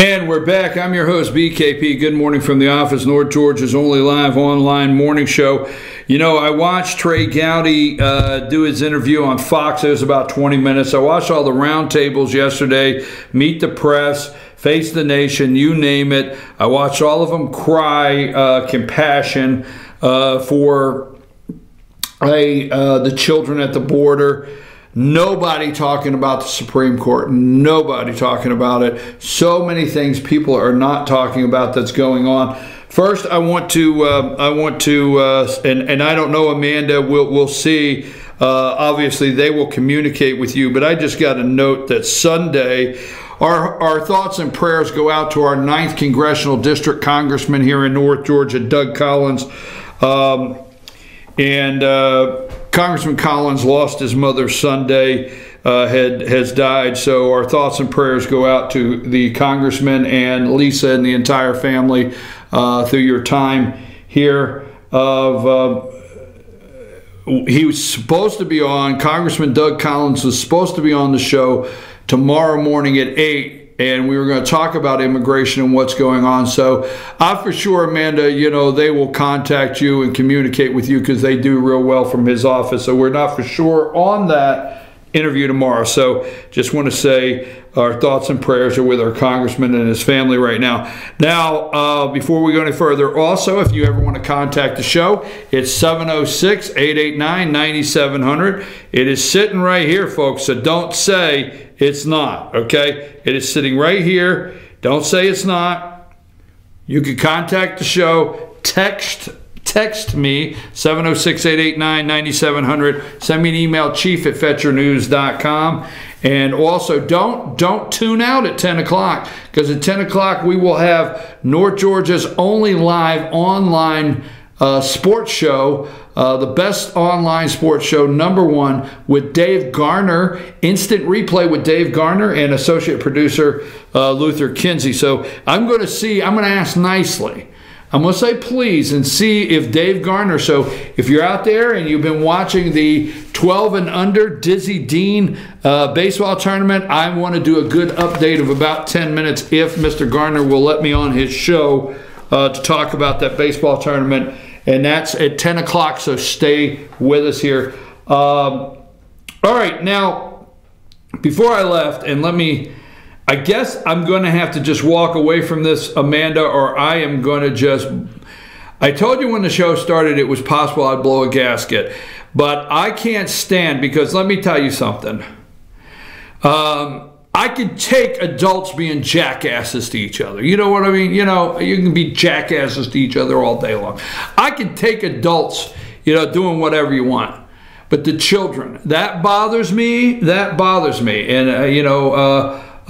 And we're back. I'm your host, BKP. Good morning from the office, North Georgia's only live online morning show. You know, I watched Trey Gowdy do his interview on Fox. It was about 20 minutes. I watched all the roundtables yesterday, Meet the Press, Face the Nation, you name it. I watched all of them cry compassion for the children at the border. Nobody talking about the Supreme Court. Nobody talking about it. So many things people are not talking about that's going on. First, I want to, and I don't know, Amanda. We'll see. Obviously, they will communicate with you. But I just got a note that Sunday, our thoughts and prayers go out to our 9th Congressional District Congressman here in North Georgia, Doug Collins, Congressman Collins lost his mother Sunday, has died. So our thoughts and prayers go out to the congressman and Lisa and the entire family through your time here. He was supposed to be on, Congressman Doug Collins was supposed to be on the show tomorrow morning at 8. And we were going to talk about immigration and what's going on. So I for sure, Amanda, you know, they will contact you and communicate with you because they do real well from his office. So we're not for sure on that interview tomorrow. So just want to say our thoughts and prayers are with our congressman and his family right now. Now, before we go any further, also, if you ever want to contact the show, it's 706-889-9700. It is sitting right here, folks, so don't say it's not, okay? It is sitting right here. Don't say it's not. You can contact the show. Text me, 706-889-9700. Send me an email, chief@fetchernews.com. And also, don't tune out at 10 o'clock, because at 10 o'clock we will have North Georgia's only live online sports show, the best online sports show, #1, with Dave Garner, instant replay with Dave Garner and associate producer Luther Kinsey. So I'm going to ask nicely. I'm going to say please and see if Dave Garner, so if you're out there and you've been watching the 12 and under Dizzy Dean baseball tournament, I want to do a good update of about 10 minutes if Mr. Garner will let me on his show to talk about that baseball tournament. And that's at 10 o'clock, so stay with us here. All right, now, before I left, and I guess I'm going to have to just walk away from this, Amanda, or I am going to just... I told you when the show started it was possible I'd blow a gasket, but I can't stand, because let me tell you something. I can take adults being jackasses to each other. You know what I mean? You know, you can be jackasses to each other all day long. I can take adults, you know, doing whatever you want. But the children, that bothers me. That bothers me. And,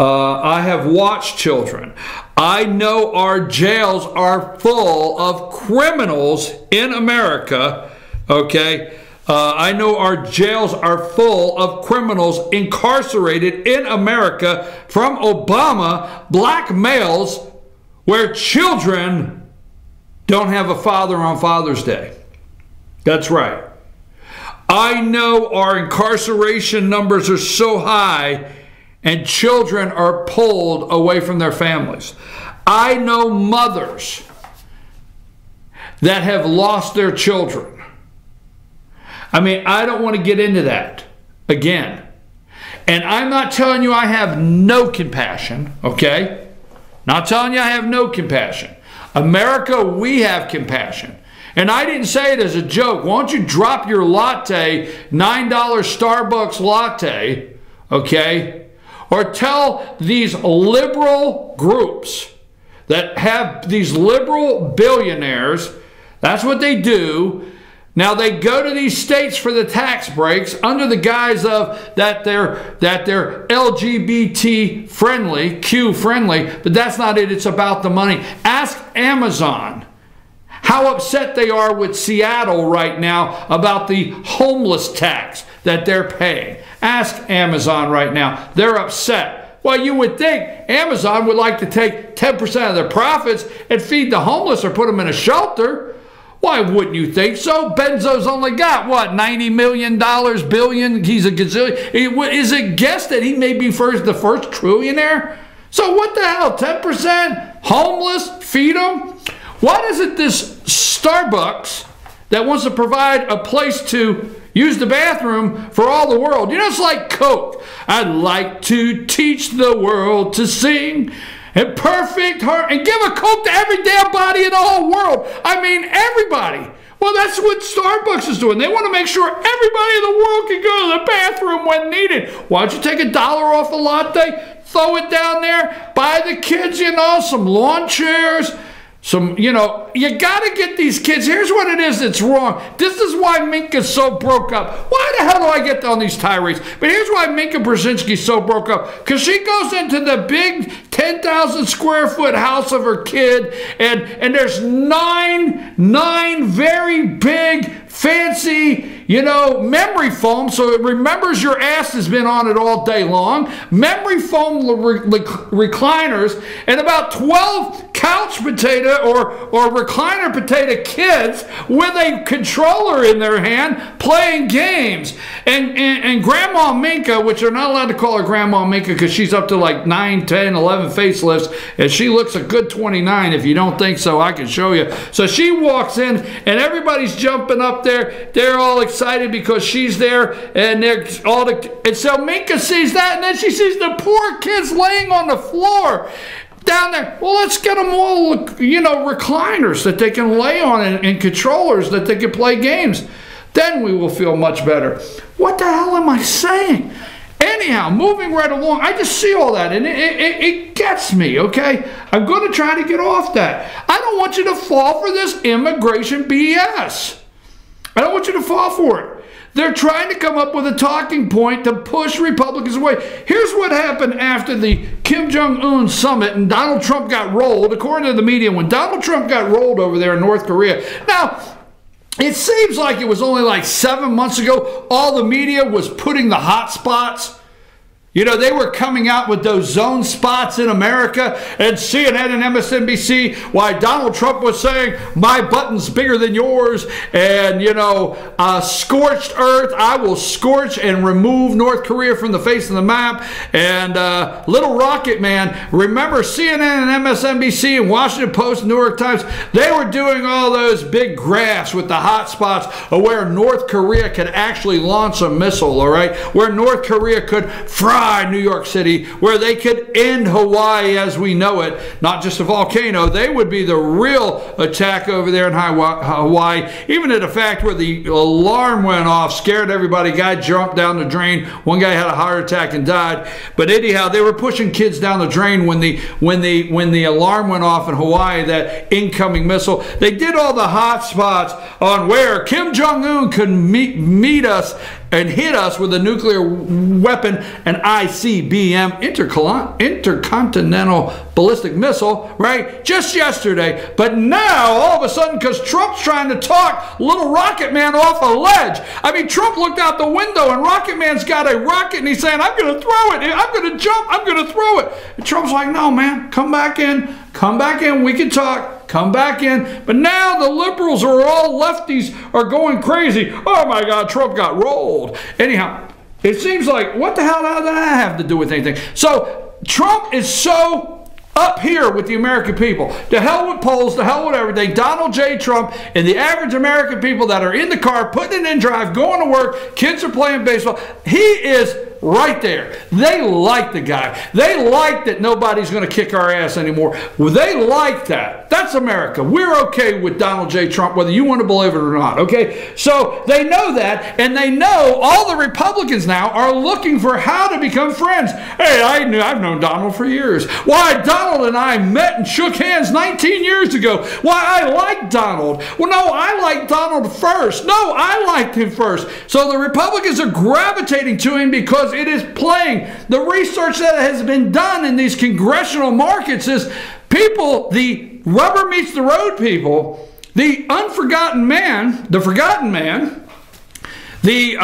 I have watched children. I know our jails are full of criminals in America, okay? I know our jails are full of criminals incarcerated in America from Obama, black males, where children don't have a father on Father's Day. That's right. I know our incarceration numbers are so high and children are pulled away from their families. I know mothers that have lost their children. I mean, I don't want to get into that again. And I'm not telling you I have no compassion, okay? Not telling you I have no compassion. America, we have compassion. And I didn't say it as a joke. Why don't you drop your latte, $9 Starbucks latte, okay? Or tell these liberal groups that have these liberal billionaires, that's what they do. Now they go to these states for the tax breaks under the guise of that they're LGBT friendly, Q friendly, but that's not it. It's about the money. Ask Amazon how upset they are with Seattle right now about the homeless tax that they're paying. Ask Amazon right now. They're upset. Well, you would think Amazon would like to take 10% of their profits and feed the homeless or put them in a shelter. Why wouldn't you think so? Benzo's only got, what, $90 million, billion? He's a gazillion. Is it guessed that he may be the first trillionaire? So what the hell, 10% homeless, feed them? Why doesn't this Starbucks that wants to provide a place to use the bathroom for all the world? You know, it's like Coke. I'd like to teach the world to sing in perfect heart and give a Coke to every damn body in the whole world. I mean, everybody. Well, that's what Starbucks is doing. They want to make sure everybody in the world can go to the bathroom when needed. Why don't you take $1 off a latte, throw it down there, buy the kids, you know, some lawn chairs, some, you know, you got to get these kids. Here's what it is that's wrong. This is why Minka's so broke up. Why the hell do I get on these tirades? But here's why Minka Brzezinski's so broke up. Because she goes into the big 10,000 square foot house of her kid, and there's nine very big, fancy, you know, memory foam, so it remembers your ass has been on it all day long, memory foam recliners, and about 12 couch potato or recliner potato kids with a controller in their hand playing games. And Grandma Minka, which they're not allowed to call her Grandma Minka because she's up to like 9, 10, 11 facelifts, and she looks a good 29. If you don't think so, I can show you. So she walks in, and everybody's jumping up there. They're all excited because she's there, and and so Minka sees that, and then she sees the poor kids laying on the floor down there. Well, let's get them all, you know, recliners that they can lay on and controllers that they can play games. Then we will feel much better. What the hell am I saying? Anyhow, moving right along, I just see all that, and it gets me, okay? I'm going to try to get off that. I don't want you to fall for this immigration BS. I don't want you to fall for it. They're trying to come up with a talking point to push Republicans away. Here's what happened after the Kim Jong-un summit and Donald Trump got rolled. According to the media, when Donald Trump got rolled over there in North Korea. Now, it seems like it was only like 7 months ago. All the media was putting the hot spots. You know, they were coming out with those zone spots in America, and CNN and MSNBC, why Donald Trump was saying, my button's bigger than yours, and, you know, scorched earth, I will scorch and remove North Korea from the face of the map, and Little Rocket Man, remember CNN and MSNBC and Washington Post, New York Times, they were doing all those big graphs with the hot spots of where North Korea could actually launch a missile, all right, where North Korea could fry New York City, where they could end Hawaii as we know it, not just a volcano. They would be the real attack over there in Hawaii, even at a fact where the alarm went off, scared everybody, guy jumped down the drain, one guy had a heart attack and died. But anyhow, they were pushing kids down the drain when the alarm went off in Hawaii, that incoming missile. They did all the hot spots on where Kim Jong-un could meet us and hit us with a nuclear weapon, an ICBM, intercontinental ballistic missile, right? Just yesterday. But now, all of a sudden, because Trump's trying to talk Little Rocket Man off a ledge. I mean, Trump looked out the window, and Rocket Man's got a rocket, and he's saying, I'm going to throw it. I'm going to jump. I'm going to throw it. And Trump's like, no, man, come back in. Come back in. We can talk. Come back in. But now the liberals are all lefties are going crazy. Oh my God, Trump got rolled. Anyhow, it seems like, what the hell does that have to do with anything? So Trump is so up here with the American people. To hell with polls, to hell with everything. Donald J. Trump and the average American people that are in the car, putting it in drive, going to work, kids are playing baseball. He is right there. They like the guy. They like that nobody's going to kick our ass anymore. Well, they like that. That's America. We're okay with Donald J. Trump, whether you want to believe it or not, okay? So they know that, and they know all the Republicans now are looking for how to become friends. Hey, I've known Donald for years. Why, Donald and I met and shook hands 19 years ago. Why, I like Donald. Well, no, I like Donald first. No, I liked him first. So the Republicans are gravitating to him because it is playing. The research that has been done in these congressional markets is people, the rubber meets the road people, the unforgotten man, the forgotten man, the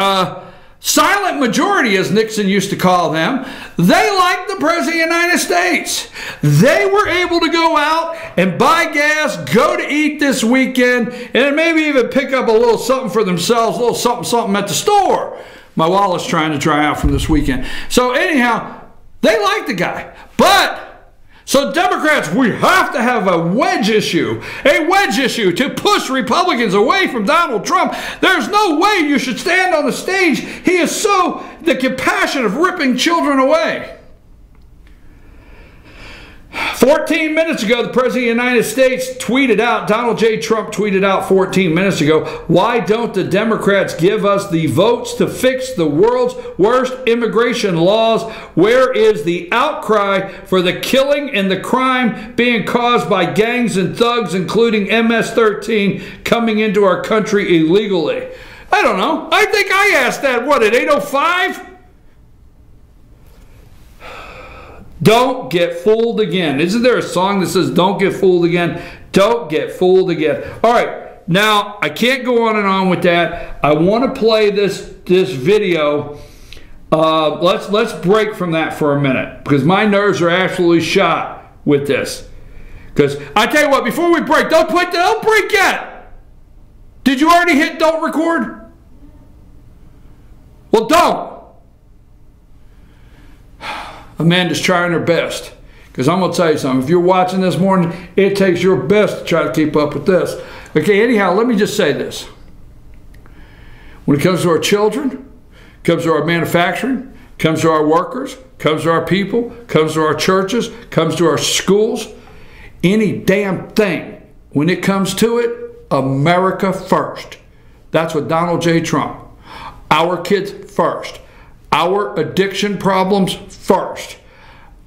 silent majority, as Nixon used to call them, they like the President of the United States. They were able to go out and buy gas, go to eat this weekend, and maybe even pick up a little something for themselves, a little something at the store. My wallet's trying to dry out from this weekend. So anyhow, they like the guy. But So Democrats, we have to have a wedge issue to push Republicans away from Donald Trump. There's no way you should stand on the stage. He is so the compassion of ripping children away. 14 minutes ago, the President of the United States tweeted out, Donald J. Trump tweeted out 14 minutes ago, why don't the Democrats give us the votes to fix the world's worst immigration laws? Where is the outcry for the killing and the crime being caused by gangs and thugs, including MS-13, coming into our country illegally? I don't know. I think I asked that, what, at 8:05? Don't get fooled again. Isn't there a song that says, don't get fooled again? Don't get fooled again. All right. Now, I can't go on and on with that. I want to play this video. Let's break from that for a minute, because my nerves are absolutely shot with this. Because I tell you what, before we break, don't break yet. Did you already hit don't record? Well, don't. Amanda's trying her best. Because I'm going to tell you something. If you're watching this morning, it takes your best to try to keep up with this. Okay, anyhow, let me just say this. When it comes to our children, comes to our manufacturing, comes to our workers, comes to our people, comes to our churches, comes to our schools, any damn thing, when it comes to it, America first. That's what Donald J. Trump. Our kids first. Our addiction problems first.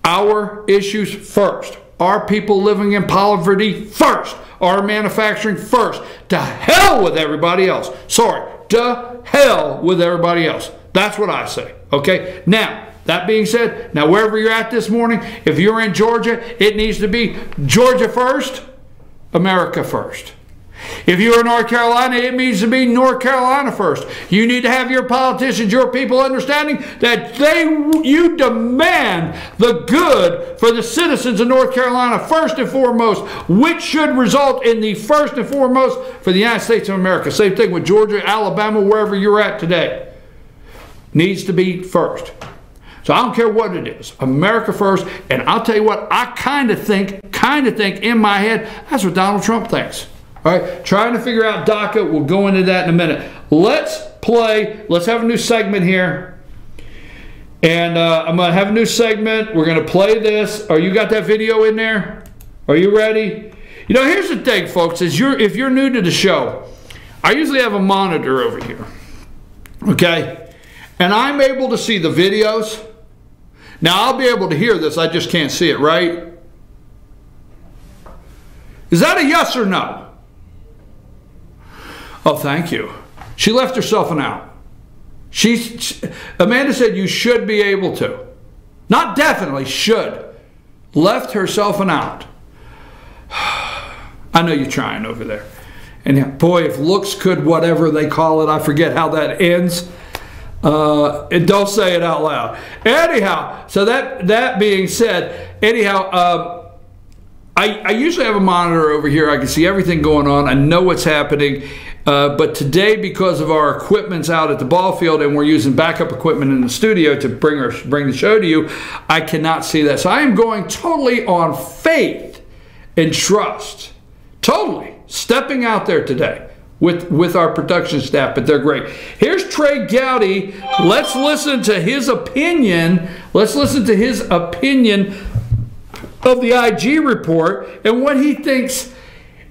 Our issues first. Our people living in poverty first. Our manufacturing first. To hell with everybody else. Sorry, to hell with everybody else. That's what I say. Okay? Now, that being said, now wherever you're at this morning, if you're in Georgia, it needs to be Georgia first, America first. If you're in North Carolina, it means to be North Carolina first. You need to have your politicians, your people understanding that you demand the good for the citizens of North Carolina first and foremost, which should result in the first and foremost for the United States of America. Same thing with Georgia, Alabama, wherever you're at today. Needs to be first. So I don't care what it is. America first. And I'll tell you what, I kind of think in my head, that's what Donald Trump thinks. All right, trying to figure out DACA. We'll go into that in a minute. Let's have a new segment here. And I'm going to have a new segment. We're going to play this. You got that video in there? Are you ready? You know, here's the thing, folks. If you're new to the show, I usually have a monitor over here. Okay? And I'm able to see the videos. Now, I'll be able to hear this. I just can't see it, right? Is that a yes or no? Oh, thank you. She left herself an out. Amanda said you should be able to. Not definitely, should. Left herself an out. I know you're trying over there. And boy, if looks could whatever they call it, I forget how that ends. And don't say it out loud. Anyhow, so that being said, I usually have a monitor over here. I can see everything going on. I know what's happening. But today, because of our equipment's out at the ball field and we're using backup equipment in the studio to bring the show to you, I cannot see that. So I am going totally on faith and trust. Totally stepping out there today with our production staff, but they're great. Here's Trey Gowdy. Let's listen to his opinion. Let's listen to his opinion of the IG report and what he thinks,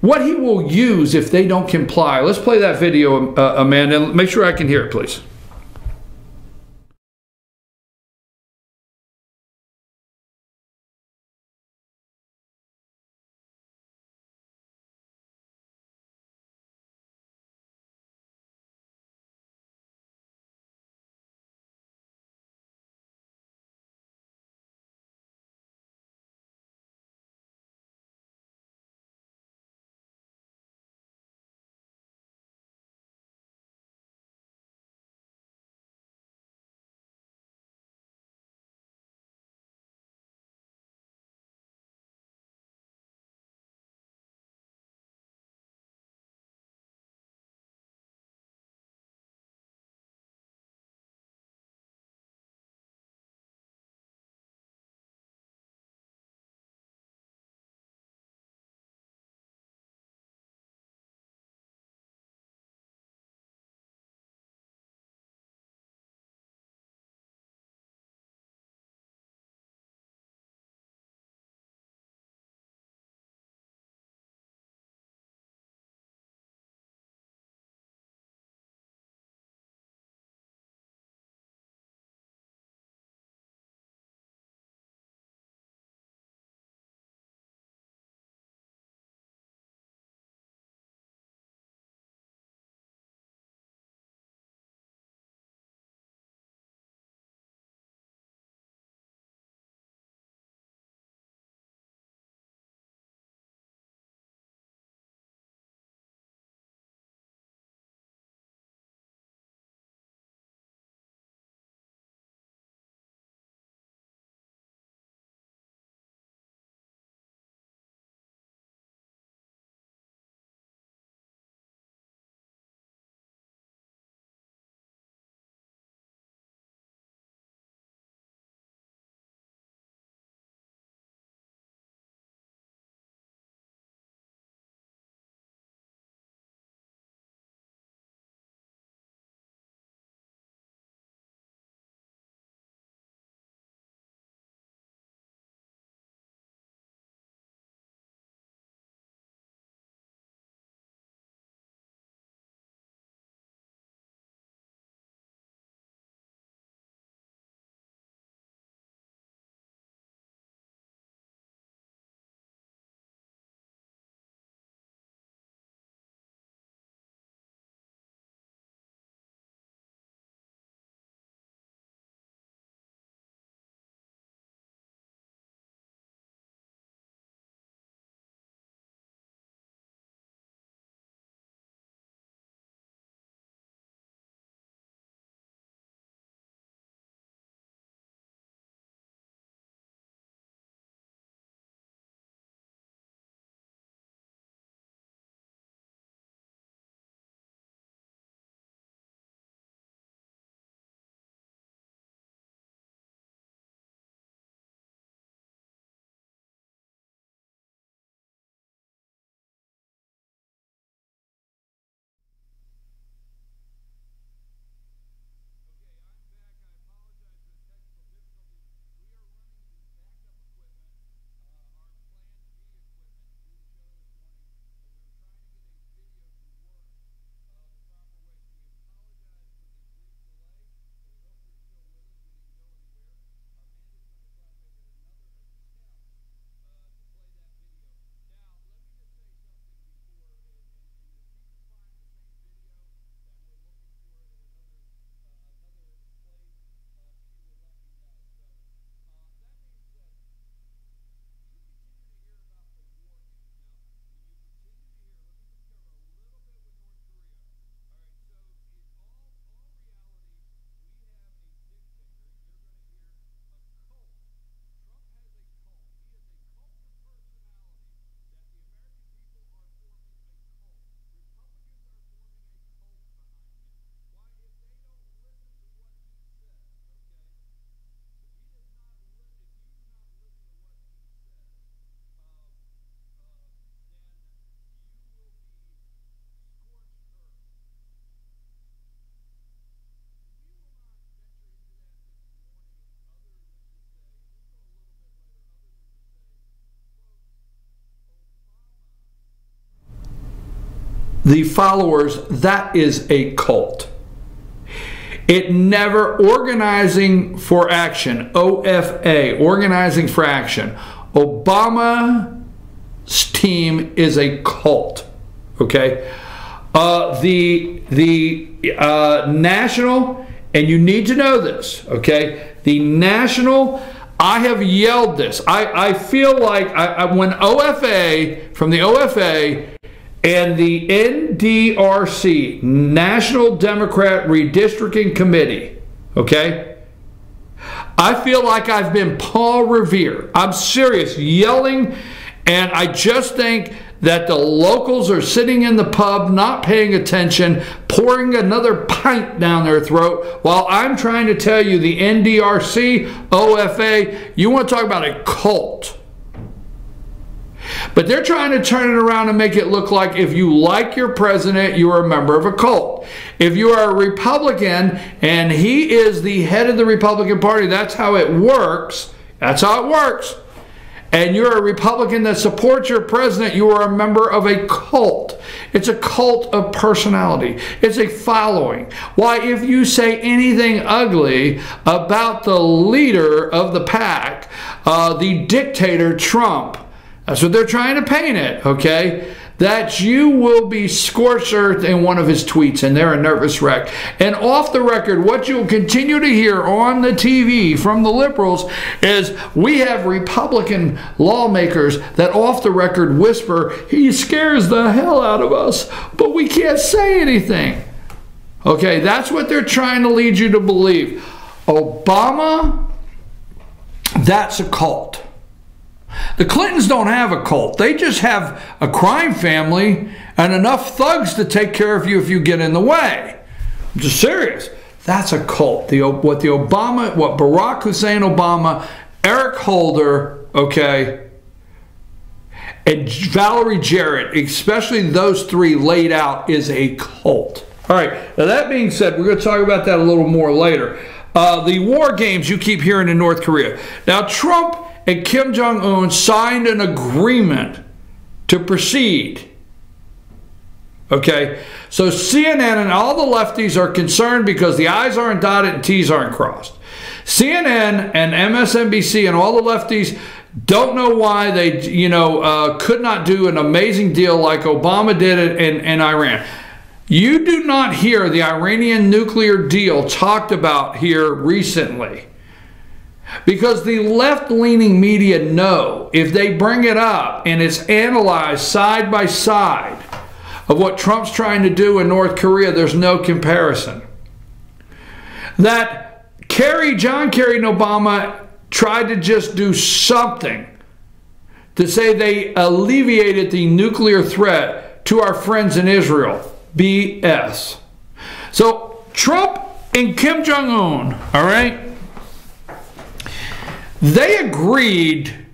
what he will use if they don't comply. Let's play that video, Amanda. Make sure I can hear it, please. the followers, that is a cult. It never, organizing for action, OFA, organizing for action. Obama's team is a cult, okay? The national, and you need to know this, okay? The national, I have yelled this. I feel like when OFA, from the OFA, and the NDRC, National Democrat Redistricting Committee, okay? I feel like I've been Paul Revere. I'm serious, yelling, and I just think that the locals are sitting in the pub, not paying attention, pouring another pint down their throat, while I'm trying to tell you the NDRC, OFA, you want to talk about a cult. But they're trying to turn it around and make it look like if you like your president, you are a member of a cult. If you are a Republican and he is the head of the Republican Party, that's how it works. That's how it works. And you're a Republican that supports your president, you are a member of a cult. It's a cult of personality. It's a following. Why, if you say anything ugly about the leader of the pack, the dictator Trump, that's what they're trying to paint it, okay? That you will be scorched earth in one of his tweets, and they're a nervous wreck. And off the record, what you'll continue to hear on the TV from the liberals is we have Republican lawmakers that off the record whisper, he scares the hell out of us, but we can't say anything. Okay, that's what they're trying to lead you to believe. Obama, that's a cult. The Clintons don't have a cult. They just have a crime family and enough thugs to take care of you if you get in the way. I'm just serious. That's a cult. What Barack Hussein Obama, Eric Holder, okay, and Valerie Jarrett, especially those three laid out, is a cult. All right. Now that being said, we're going to talk about that a little more later. The war games you keep hearing in North Korea. Now Trump and Kim Jong-un signed an agreement to proceed. Okay, so CNN and all the lefties are concerned because the I's aren't dotted and T's aren't crossed. CNN and MSNBC and all the lefties don't know why they, could not do an amazing deal like Obama did it in Iran. You do not hear the Iranian nuclear deal talked about here recently. Because the left-leaning media know if they bring it up and it's analyzed side by side of what Trump's trying to do in North Korea, there's no comparison. That John Kerry and Obama tried to just do something to say they alleviated the nuclear threat to our friends in Israel. BS. So Trump and Kim Jong-un, all right? They agreed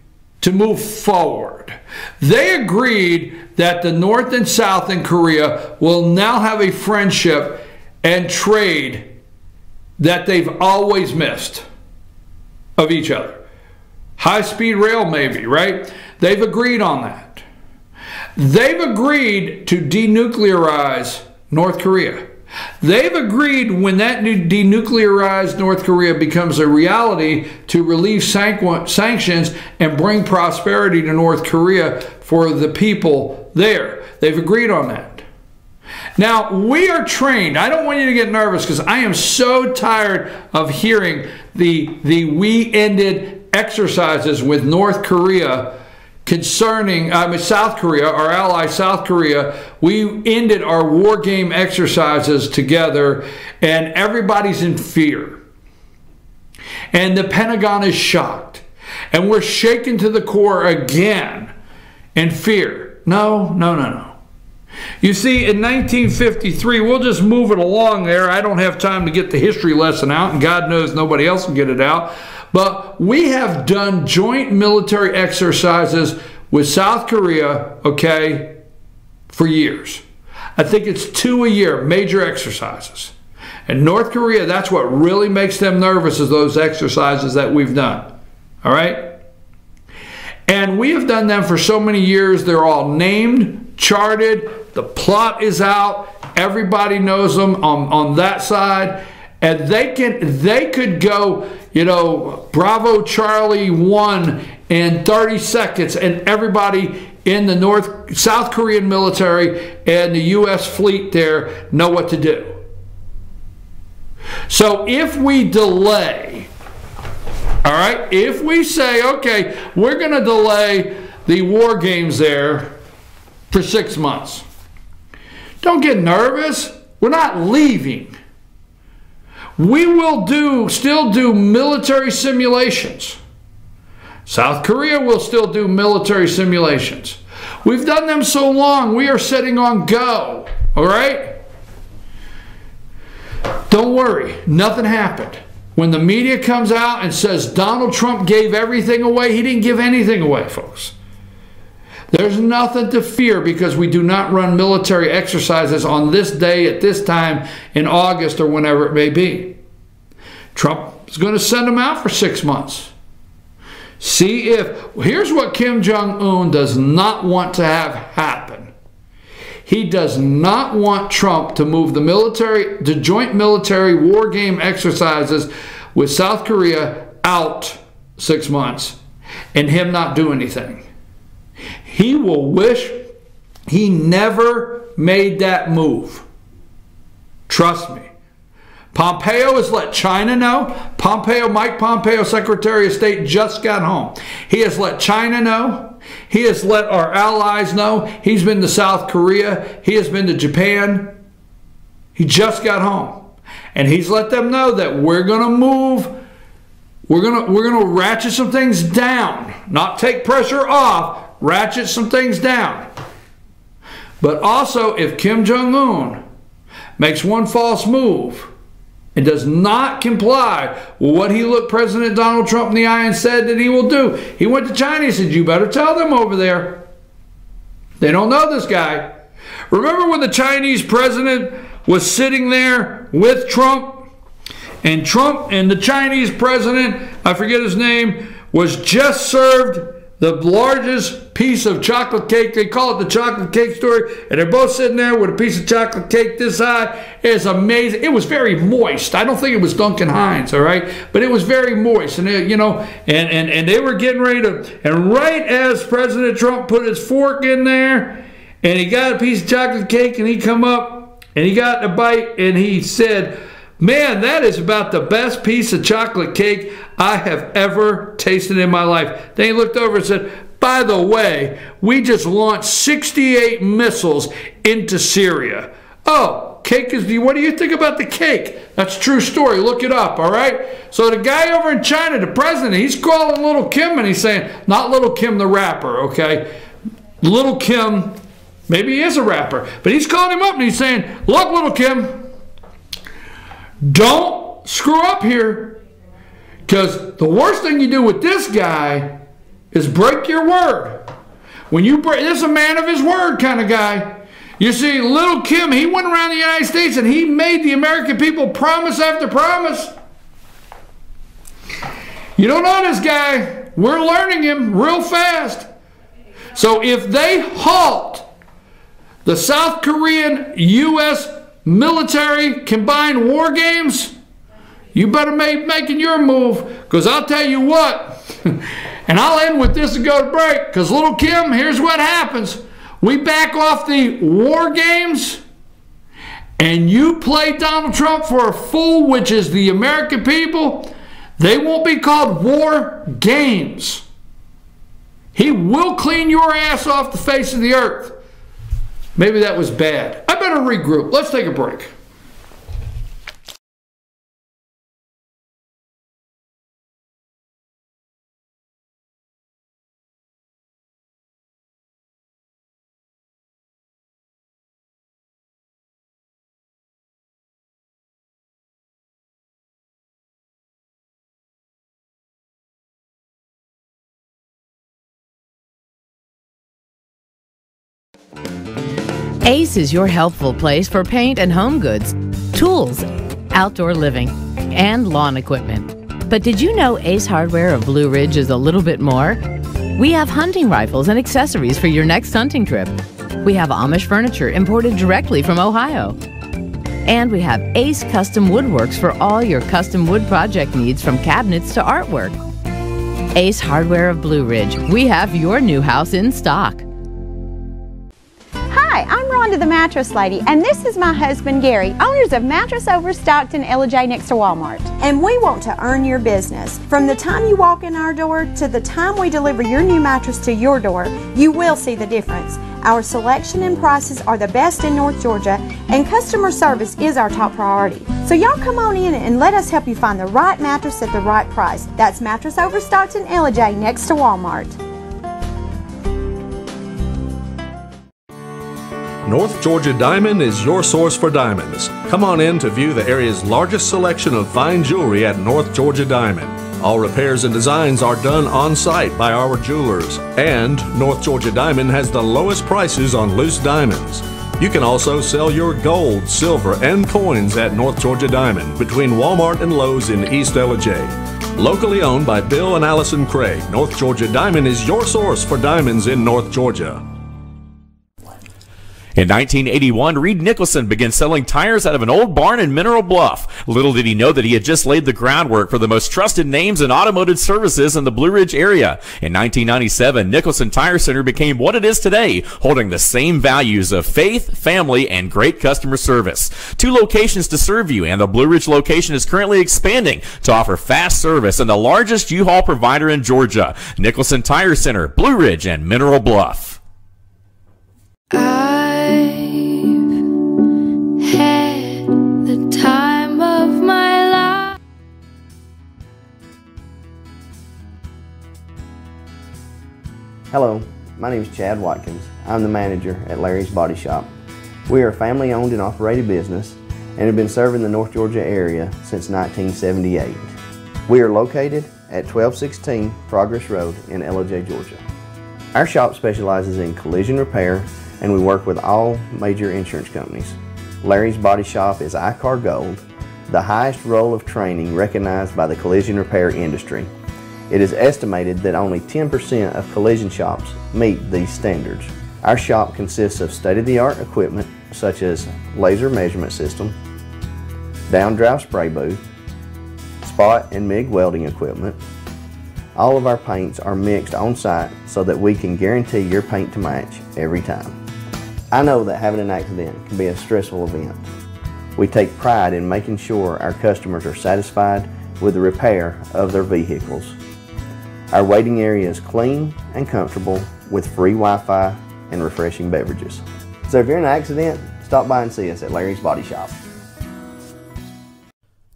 to move forward. They agreed that the North and South in Korea will now have a friendship and trade that they've always missed of each other. High-speed rail maybe, right? They've agreed on that. They've agreed to denuclearize North Korea. They've agreed when that denuclearized North Korea becomes a reality to relieve sanctions and bring prosperity to North Korea for the people there. They've agreed on that. Now, we are trained. I don't want you to get nervous because I am so tired of hearing the we ended exercises with North Korea concerning, South Korea, our ally South Korea. We ended our war game exercises together and everybody's in fear. And the Pentagon is shocked. And we're shaken to the core again in fear. No, no, no, no. You see, in 1953, we'll just move it along there. I don't have time to get the history lesson out, and God knows nobody else will get it out. But we have done joint military exercises with South Korea, okay, for years. I think it's 2 a year, major exercises. And North Korea, that's what really makes them nervous, is those exercises that we've done. All right? And we have done them for so many years. They're all named, charted, The plot is out. Everybody knows them on that side. And they could go, Bravo Charlie 1 in 30 seconds, and everybody in the South Korean military and the U.S. fleet there know what to do. So if we delay, all right, if we say, okay, we're going to delay the war games there for 6 months, don't get nervous. We're not leaving. We will still do military simulations. South Korea will still do military simulations. We've done them so long, we are sitting on go, all right? Don't worry, nothing happened. When the media comes out and says Donald Trump gave everything away, he didn't give anything away, folks. There's nothing to fear because we do not run military exercises on this day at this time in August or whenever it may be. Trump is going to send them out for 6 months. See if, here's what Kim Jong-un does not want to have happen. He does not want Trump to move the joint military war game exercises with South Korea out 6 months and him not do anything. He will wish he never made that move. Trust me. Pompeo has let China know. Mike Pompeo, Secretary of State, just got home. He has let China know. He has let our allies know. He's been to South Korea. He has been to Japan. He just got home. And he's let them know that we're going to move. We're going to ratchet some things down. Not take pressure off. Ratchet some things down. But also, if Kim Jong-un makes one false move and does not comply with what he looked President Donald Trump in the eye and said that he will do, he went to China and said, you better tell them over there. They don't know this guy. Remember when the Chinese president was sitting there with Trump and the Chinese president, I forget his name, was just served the largest piece of chocolate cake. They call it the chocolate cake story. And they're both sitting there with a piece of chocolate cake this high. It's amazing. It was very moist. I don't think it was Duncan Hines, all right? But it was very moist. And, and they were getting ready to, and right as President Trump put his fork in there, and he got a piece of chocolate cake, and he come up, and he got a bite, and he said, man, that is about the best piece of chocolate cake I have ever tasted in my life. Then he looked over and said, by the way, we just launched 68 missiles into Syria. Oh, cake is, what do you think about the cake? That's a true story. Look it up, all right? So the guy over in China, the president, he's calling Little Kim and he's saying, not Little Kim the rapper, okay? Little Kim, maybe he is a rapper, but he's calling him up and he's saying, look, Little Kim, don't screw up here, because the worst thing you do with this guy is break your word. When you break, this is a man of his word kind of guy. You see, Little Kim, he went around the United States and he made the American people promise after promise. You don't know this guy. We're learning him real fast. So if they halt the South Korean U.S. military combined war games, you better be making your move, because I'll tell you what, and I'll end with this and go to break, because Little Kim, here's what happens. We back off the war games, and you play Donald Trump for a fool, which is the American people, they won't be called war games. He will clean your ass off the face of the earth. Maybe that was bad. I better regroup. Let's take a break. Ace is your helpful place for paint and home goods, tools, outdoor living, and lawn equipment. But did you know Ace Hardware of Blue Ridge is a little bit more? We have hunting rifles and accessories for your next hunting trip. We have Amish furniture imported directly from Ohio. And we have Ace Custom Woodworks for all your custom wood project needs, from cabinets to artwork. Ace Hardware of Blue Ridge. We have your new house in stock. Hi, I'm Rhonda the Mattress Lady, and this is my husband Gary, owners of Mattress Overstocked in LJ next to Walmart. And we want to earn your business. From the time you walk in our door to the time we deliver your new mattress to your door, you will see the difference. Our selection and prices are the best in North Georgia, and customer service is our top priority. So y'all come on in and let us help you find the right mattress at the right price. That's Mattress Overstocked in LJ next to Walmart. North Georgia Diamond is your source for diamonds. Come on in to view the area's largest selection of fine jewelry at North Georgia Diamond. All repairs and designs are done on site by our jewelers, and North Georgia Diamond has the lowest prices on loose diamonds. You can also sell your gold, silver, and coins at North Georgia Diamond between Walmart and Lowe's in East LJ. Locally owned by Bill and Allison Craig, North Georgia Diamond is your source for diamonds in North Georgia. In 1981, Reed Nicholson began selling tires out of an old barn in Mineral Bluff. Little did he know that he had just laid the groundwork for the most trusted names in automotive services in the Blue Ridge area. In 1997, Nicholson Tire Center became what it is today, holding the same values of faith, family, and great customer service. 2 locations to serve you, and the Blue Ridge location is currently expanding to offer fast service and the largest U-Haul provider in Georgia. Nicholson Tire Center, Blue Ridge, and Mineral Bluff. Had the time of my life. Hello, my name is Chad Watkins. I'm the manager at Larry's Body Shop. We are a family-owned and operated business and have been serving the North Georgia area since 1978. We are located at 1216 Progress Road in LJ, Georgia. Our shop specializes in collision repair, and we work with all major insurance companies. Larry's Body Shop is ICAR Gold, the highest role of training recognized by the collision repair industry. It is estimated that only 10% of collision shops meet these standards. Our shop consists of state-of-the-art equipment such as laser measurement system, down-drive spray booth, spot and MIG welding equipment. All of our paints are mixed on site so that we can guarantee your paint to match every time. I know that having an accident can be a stressful event. We take pride in making sure our customers are satisfied with the repair of their vehicles. Our waiting area is clean and comfortable with free Wi-Fi and refreshing beverages. So if you're in an accident, stop by and see us at Larry's Body Shop.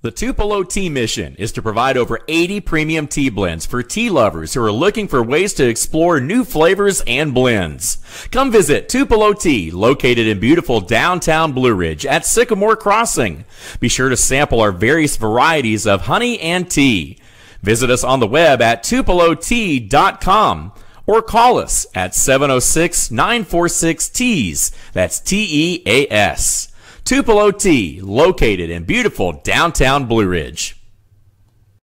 The Tupelo Tea Mission is to provide over 80 premium tea blends for tea lovers who are looking for ways to explore new flavors and blends. Come visit Tupelo Tea, located in beautiful downtown Blue Ridge at Sycamore Crossing. Be sure to sample our various varieties of honey and tea. Visit us on the web at tupelotea.com or call us at 706-946-TEAS. That's TEAS. Tupelo Tea, located in beautiful downtown Blue Ridge.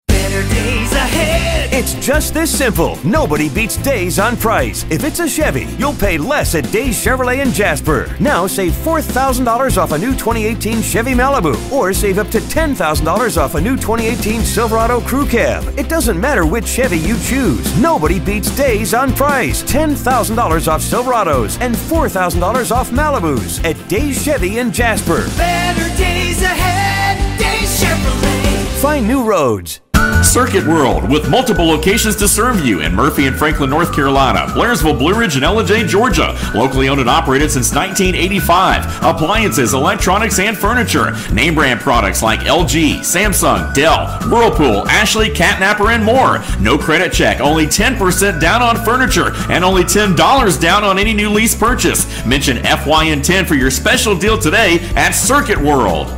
Better days ahead. It's just this simple. Nobody beats Days on price. If it's a Chevy, you'll pay less at Days Chevrolet in Jasper. Now save $4,000 off a new 2018 Chevy Malibu, or save up to $10,000 off a new 2018 Silverado Crew Cab. It doesn't matter which Chevy you choose. Nobody beats Days on price. $10,000 off Silverados and $4,000 off Malibus at Days Chevy in Jasper. Better days ahead. Days Chevrolet. Find new roads. Circuit World, with multiple locations to serve you in Murphy and Franklin, North Carolina, Blairsville, Blue Ridge, and LJ, Georgia. Locally owned and operated since 1985. Appliances, electronics, and furniture. Name brand products like LG, Samsung, Dell, Whirlpool, Ashley, Catnapper, and more. No credit check, only 10% down on furniture, and only $10 down on any new lease purchase. Mention FYN10 for your special deal today at Circuit World.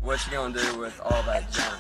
What you gonna do with all that junk?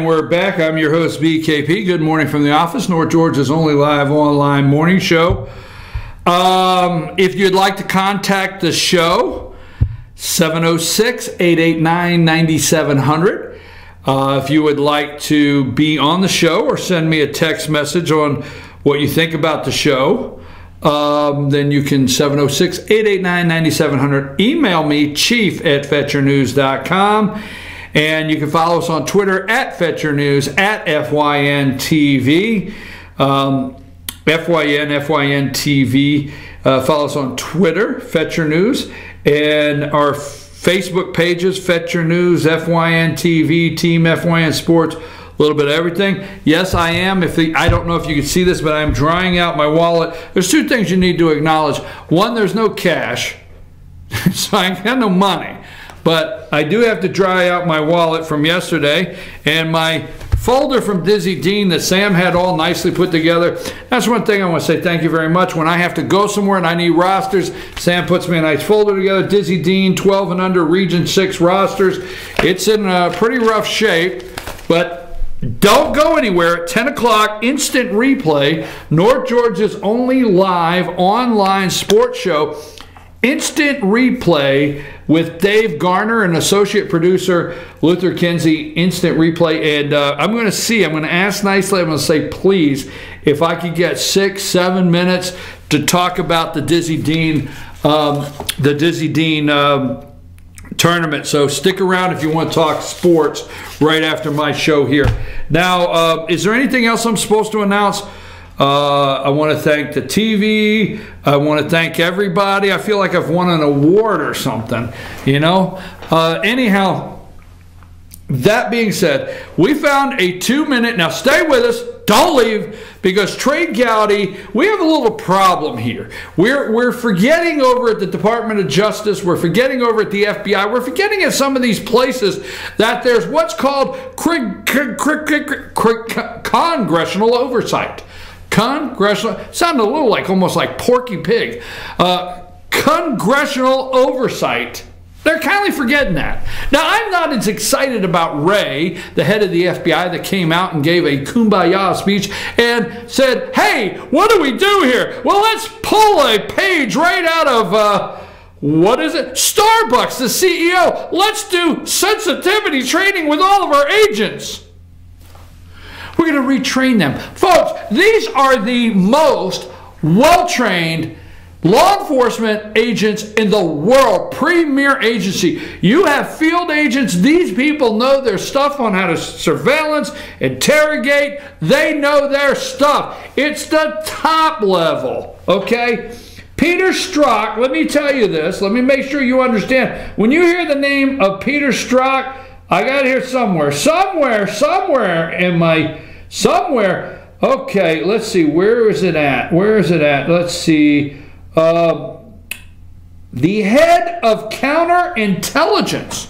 we're back. I'm your host, BKP. Good morning from the office, North Georgia's only live online morning show. If you'd like to contact the show, 706-889-9700. If you would like to be on the show or send me a text message on what you think about the show, then you can 706-889-9700. Email me, chief@fetchernews.com. And you can follow us on Twitter @FetcherNews, @FYNTV. FYNTV. Follow us on Twitter, Fetcher News. And our Facebook pages, Fetcher News, FYNTV, Team FYN Sports, a little bit of everything. Yes, I am. I don't know if you can see this, but I'm drying out my wallet. There's two things you need to acknowledge. One, there's no cash, so I got no money. But I do have to dry out my wallet from yesterday, and my folder from Dizzy Dean that Sam had all nicely put together. That's one thing I want to say thank you very much. When I have to go somewhere and I need rosters, Sam puts me a nice folder together. Dizzy Dean, 12 and under, Region 6 rosters. It's in pretty rough shape, but don't go anywhere. At 10 o'clock, instant replay, North Georgia's only live online sports show. Instant replay with Dave Garner and associate producer Luther Kinsey. Instant replay. And I'm going to ask nicely, I'm going to say, please, if I could get 6-7 minutes to talk about the Dizzy Dean tournament. So stick around if you want to talk sports right after my show here. Now, is there anything else I'm supposed to announce? I want to thank the TV. I want to thank everybody. I feel like I've won an award or something, you know. Anyhow, that being said, we found a 2-minute. Now stay with us. Don't leave, because Trey Gowdy, we have a little problem here. We're forgetting over at the Department of Justice. We're forgetting over at the FBI. We're forgetting at some of these places that there's what's called congressional oversight. Congressional, sounded a little like almost like Porky Pig. Congressional oversight. They're kindly forgetting that. Now, I'm not as excited about Ray, the head of the FBI, that came out and gave a kumbaya speech and said, hey, what do we do here? Well, let's pull a page right out of, what is it? Starbucks, the CEO. Let's do sensitivity training with all of our agents. We're going to retrain them. Folks, these are the most well-trained law enforcement agents in the world. Premier agency. You have field agents. These people know their stuff on how to surveillance, interrogate. They know their stuff. It's the top level, okay? Peter Strzok, let me tell you this. Let me make sure you understand. When you hear the name of Peter Strzok, I got it here somewhere. Somewhere. Okay, let's see. Where is it at? Let's see. The head of counterintelligence.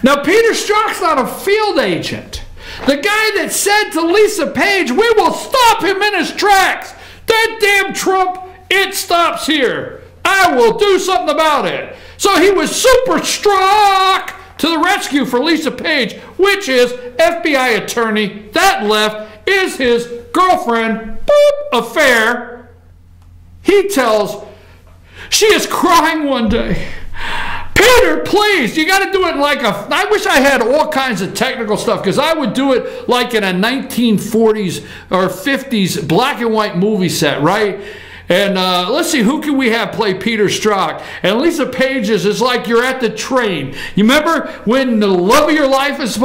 Now, Peter Strzok's not a field agent. The guy that said to Lisa Page, we will stop him in his tracks. That damn Trump, it stops here. I will do something about it. So he was super Strzok to the rescue for Lisa Page, which is FBI attorney. That left is his girlfriend, affair. He tells, she is crying one day. Peter, please, you got to do it like I wish I had all kinds of technical stuff, because I would do it like in a 1940s or 50s black and white movie set, right? And let's see, who can we have play Peter Strzok? And Lisa Page is like you're at the train. You remember when the love of your life is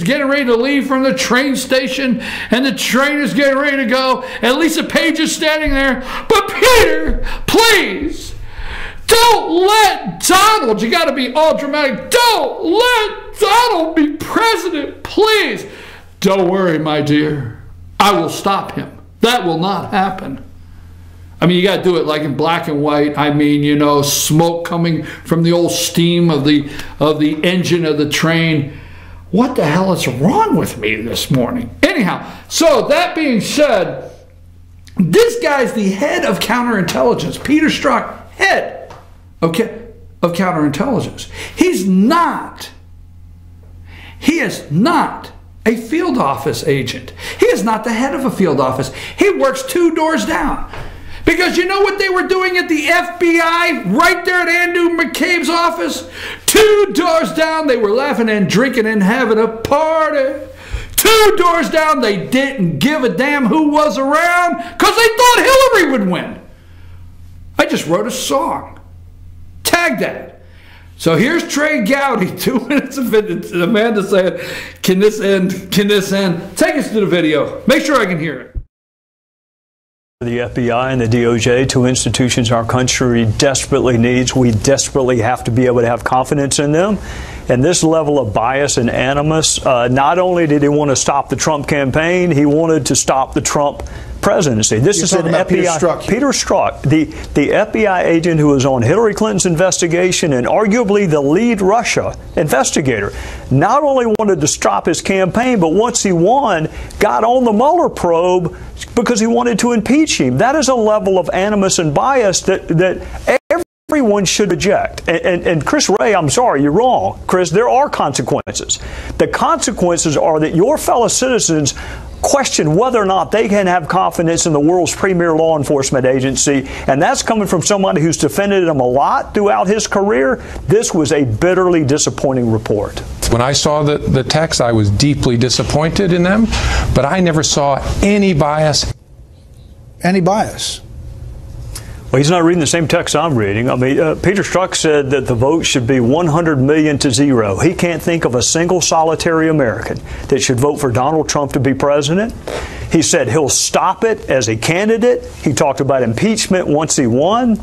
getting ready to leave from the train station, and the train is getting ready to go, and Lisa Page is standing there. But Peter, please, don't let Donald, you got to be all dramatic, don't let Donald be president, please. Don't worry, my dear. I will stop him. That will not happen. I mean, you got to do it like in black and white. I mean, you know, smoke coming from the old steam of the engine of the train. What the hell is wrong with me this morning? Anyhow, so that being said, this guy's the head of counterintelligence. Peter Strzok, head of counterintelligence. He is not a field office agent. He is not the head of a field office. He works 2 doors down. Because you know what they were doing at the FBI right there at Andrew McCabe's office? 2 doors down, they were laughing and drinking and having a party. 2 doors down, they didn't give a damn who was around because they thought Hillary would win. I just wrote a song. Tag that. So here's Trey Gowdy, 2 minutes of it. Amanda said, can this end? Can this end? Take us to the video. Make sure I can hear it. The FBI and the DOJ, 2 institutions our country desperately needs. We desperately have to be able to have confidence in them. And this level of bias and animus, not only did he want to stop the Trump campaign, he wanted to stop the Trump presidency. This is an FBI. Peter Strzok, the FBI agent who was on Hillary Clinton's investigation and arguably the lead Russia investigator, not only wanted to stop his campaign, but once he won, got on the Mueller probe because he wanted to impeach him. That is a level of animus and bias that everyone should reject. And Chris Ray, I'm sorry, you're wrong. Chris, there are consequences. The consequences are that your fellow citizens question whether or not they can have confidence in the world's premier law enforcement agency, and that's coming from somebody who's defended them a lot throughout his career. This was a bitterly disappointing report. When I saw the text, I was deeply disappointed in them, but I never saw any bias. Any bias? Well, he's not reading the same text I'm reading. I mean, Peter Strzok said that the vote should be 100 million to 0. He can't think of a single solitary American that should vote for Donald Trump to be president. He said he'll stop it as a candidate. He talked about impeachment once he won.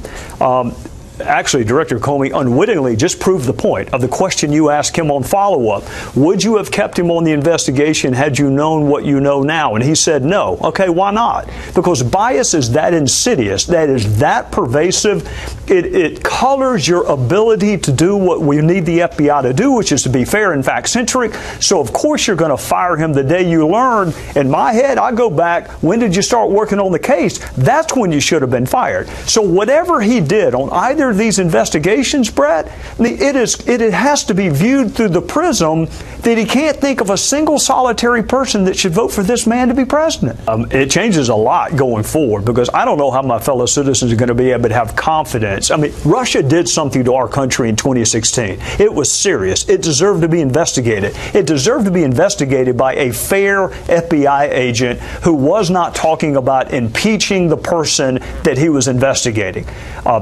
Actually, Director Comey unwittingly just proved the point of the question you asked him on follow-up. Would you have kept him on the investigation had you known what you know now? And he said no. Okay, why not? Because bias is that insidious, that is that pervasive. It colors your ability to do what we need the FBI to do, which is to be fair and fact-centric. So, of course, you're going to fire him the day you learn. In my head, I go back, when did you start working on the case? That's when you should have been fired. So whatever he did on either of these investigations, Brett, it has to be viewed through the prism that he can't think of a single solitary person that should vote for this man to be president. It changes a lot going forward because I don't know how my fellow citizens are going to be able to have confidence. I mean, Russia did something to our country in 2016. It was serious. It deserved to be investigated. It deserved to be investigated by a fair FBI agent who was not talking about impeaching the person that he was investigating.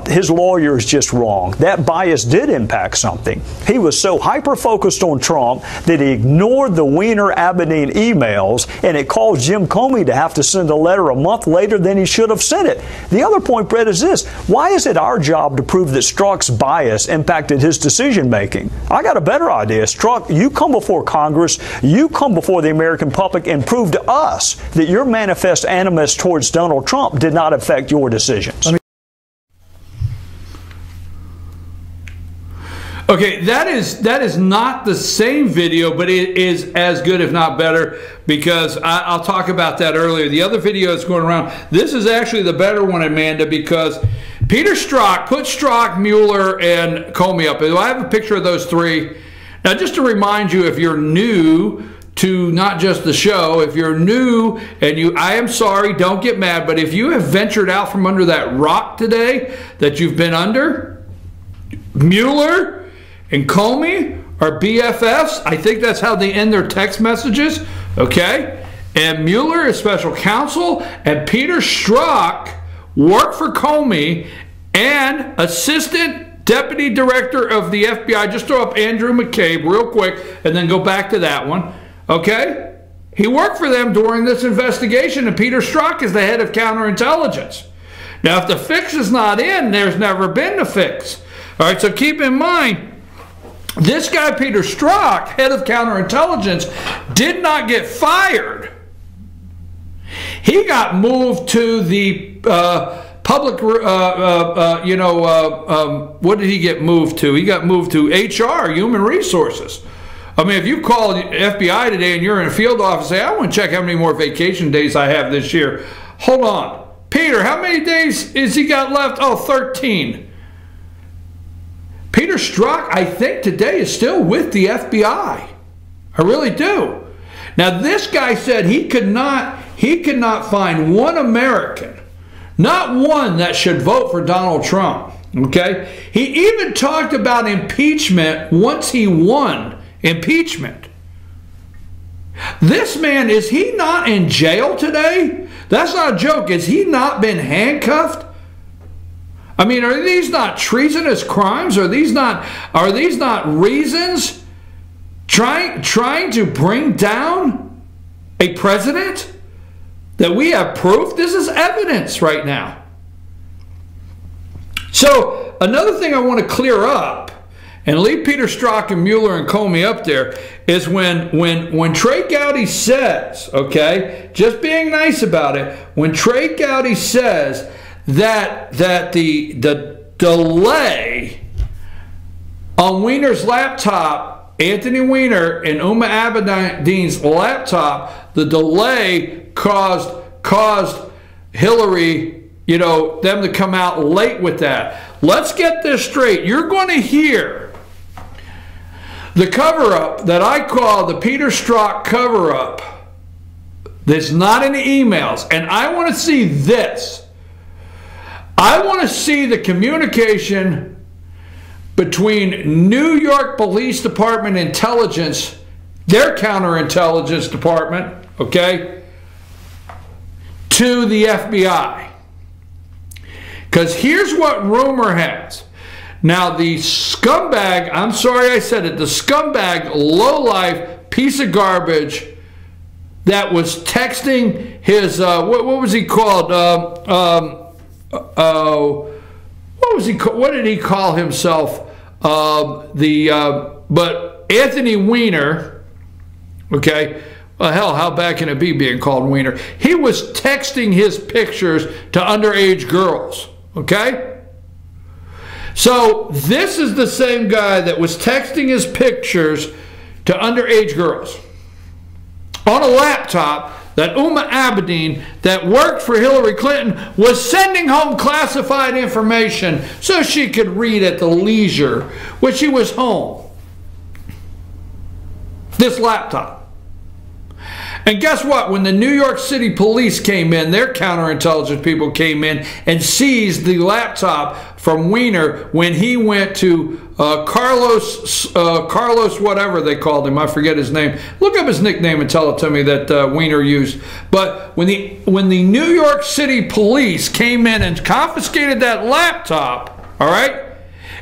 His lawyer is just wrong. That bias did impact something. He was so hyper-focused on Trump that he ignored the Weiner-Abedin emails, and it caused Jim Comey to have to send a letter a month later than he should have sent it. The other point, Brett, is this. Why is it our job to prove that Strzok's bias impacted his decision-making? I got a better idea. Strzok, you come before Congress, you come before the American public and prove to us that your manifest animus towards Donald Trump did not affect your decisions. Okay, that is not the same video, but it is as good, if not better, because I'll talk about that earlier. The other video is going around. This is actually the better one, Amanda, because Peter Strzok, put Strzok, Mueller, and Comey up. I have a picture of those 3. Now, just to remind you, if you're new to not just the show, if you're new and I am sorry, don't get mad, but if you have ventured out from under that rock today that you've been under, Mueller and Comey are BFFs. I think that's how they end their text messages, okay? And Mueller is special counsel, and Peter Strzok worked for Comey and assistant deputy director of the FBI. Just throw up Andrew McCabe real quick and then go back to that one, okay? He worked for them during this investigation, and Peter Strzok is the head of counterintelligence. Now, if the fix is not in, there's never been a fix. All right, so keep in mind, this guy, Peter Strzok, head of counterintelligence, did not get fired. He got moved to the public, what did he get moved to? He got moved to HR, Human Resources. I mean, if you call the FBI today and you're in a field office, say, I want to check how many more vacation days I have this year. Hold on. Peter, how many days has he got left? Oh, 13. Peter Strzok, I think today, is still with the FBI. I really do. Now, this guy said he could not find one American, not one, that should vote for Donald Trump. Okay? He even talked about impeachment once he won impeachment. This man, is he not in jail today? That's not a joke. Has he not been handcuffed? I mean, are these not treasonous crimes? Are these not reasons trying to bring down a president that we have proof? This is evidence right now. So another thing I want to clear up, and leave Peter Strzok and Mueller and Comey up there, is when Trey Gowdy says, okay, just being nice about it, when Trey Gowdy says that the delay on Weiner's laptop, Anthony Weiner and Uma Abedin's laptop, the delay caused Hillary, them to come out late with that. Let's get this straight. You're going to hear the cover-up that I call the Peter Strzok cover-up that's not in the emails. And I want to see this. I want to see the communication between New York Police Department intelligence, their counterintelligence department, okay, to the FBI. Because here's what rumor has. Now, the scumbag, I'm sorry I said it, the scumbag, lowlife piece of garbage that was texting his, what was he called? What did he call himself? But Anthony Weiner, okay, well, hell, how bad can it be being called Weiner? He was texting his pictures to underage girls, okay? So this is the same guy that was texting his pictures to underage girls on a laptop that Uma Abedin, that worked for Hillary Clinton, was sending home classified information so she could read at the leisure when she was home. This laptop. And guess what? When the New York City police came in, their counterintelligence people came in and seized the laptop from Weiner when he went to Carlos whatever they called him. I forget his name. Look up his nickname and tell it to me that Weiner used. But when the New York City police came in and confiscated that laptop, all right,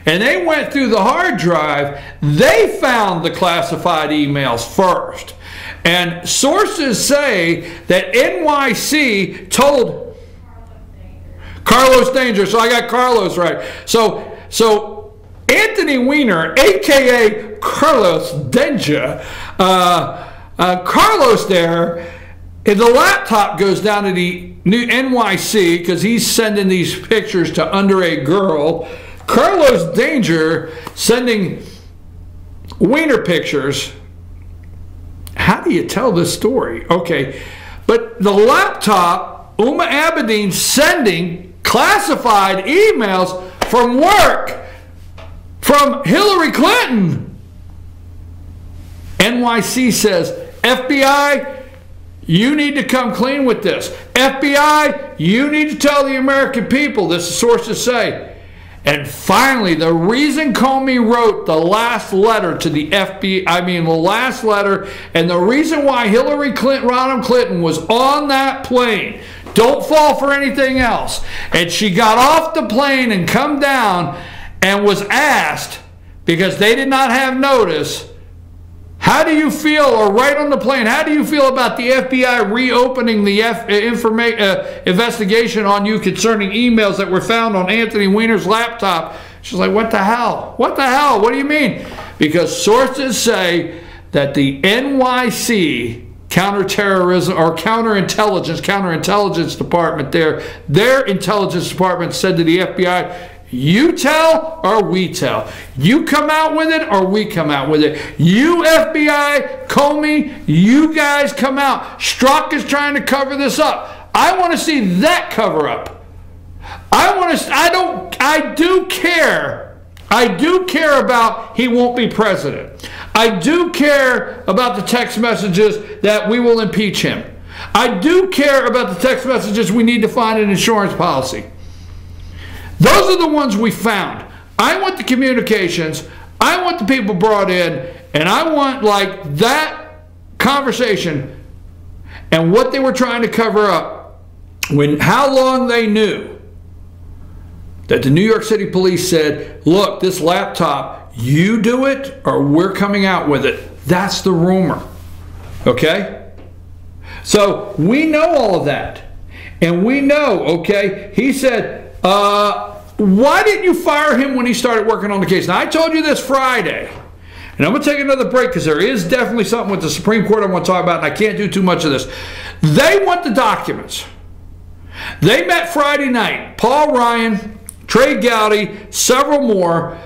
and they went through the hard drive, they found the classified emails first. And sources say that NYC told Carlos Danger. So I got Carlos right. So Anthony Weiner, a.k.a. Carlos Danger, Carlos there, and the laptop goes down to the new NYC because he's sending these pictures to underage girl. Carlos Danger sending Weiner pictures. How do you tell this story? Okay, but the laptop, Uma Abedin sending classified emails from work from Hillary Clinton. NYC says, FBI, you need to come clean with this. FBI, you need to tell the American people, this is sources say. And finally, the reason Comey wrote the last letter to the FBI, the last letter, and the reason why Hillary Clinton, Ronald Clinton, was on that plane, don't fall for anything else, and she got off the plane and come down and was asked, because they did not have notice, how do you feel, or right on the plane, how do you feel about the FBI reopening the investigation on you concerning emails that were found on Anthony Weiner's laptop? She's like, what the hell? What the hell? What do you mean? Because sources say that the NYC counterterrorism or counterintelligence department their intelligence department said to the FBI, you tell or we tell. You come out with it or we come out with it. You FBI, Comey, you guys come out. Strzok is trying to cover this up. I want to see that cover up. I do care about he won't be president. I do care about the text messages that we will impeach him. I do care about the text messages we need to find an insurance policy. Those are the ones we found. I want the communications. I want the people brought in, and I want like that conversation and what they were trying to cover up, when how long they knew that the New York City police said, look, this laptop, you do it or we're coming out with it. That's the rumor. Okay? So we know all of that. And we know, okay, he said, why didn't you fire him when he started working on the case? Now, I told you this Friday. And I'm going to take another break because there is definitely something with the Supreme Court I want to talk about, and I can't do too much of this. They want the documents. They met Friday night. Paul Ryan, Trey Gowdy, several more,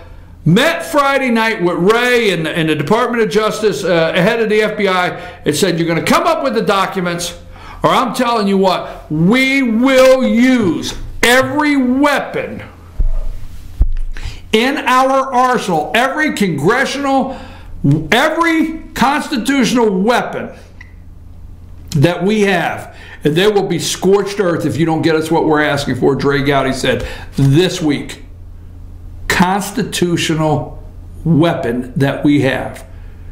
met Friday night with Ray and the Department of Justice, ahead of the FBI, and said, you're going to come up with the documents, or I'm telling you what, we will use every weapon in our arsenal, every constitutional weapon that we have. And there will be scorched earth if you don't get us what we're asking for, Trey Gowdy said this week. Constitutional weapon that we have.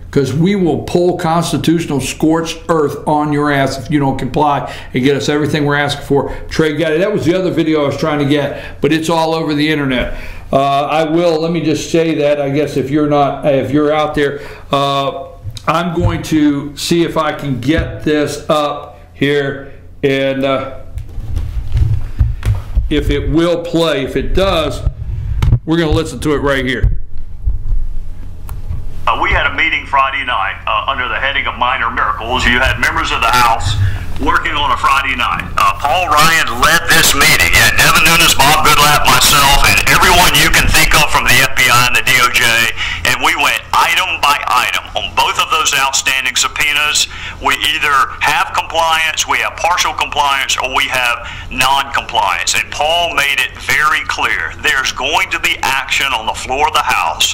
Because we will pull constitutional scorched earth on your ass if you don't comply and get us everything we're asking for. Trey Gowdy, that was the other video I was trying to get, but it's all over the internet. Let me just say that, I guess if you're out there, I'm going to see if I can get this up here, and if it will play. If it does, we're going to listen to it right here. We had a meeting Friday night under the heading of Minor Miracles. You had members of the House working on a Friday night. Paul Ryan led this meeting. You had Devin Nunes, Bob Goodlatte, myself, and everyone you can think of from the FBI and the DOJ, and we went item by item on both of those outstanding subpoenas. We either have compliance, we have partial compliance, or we have non-compliance. And Paul made it very clear there's going to be action on the floor of the House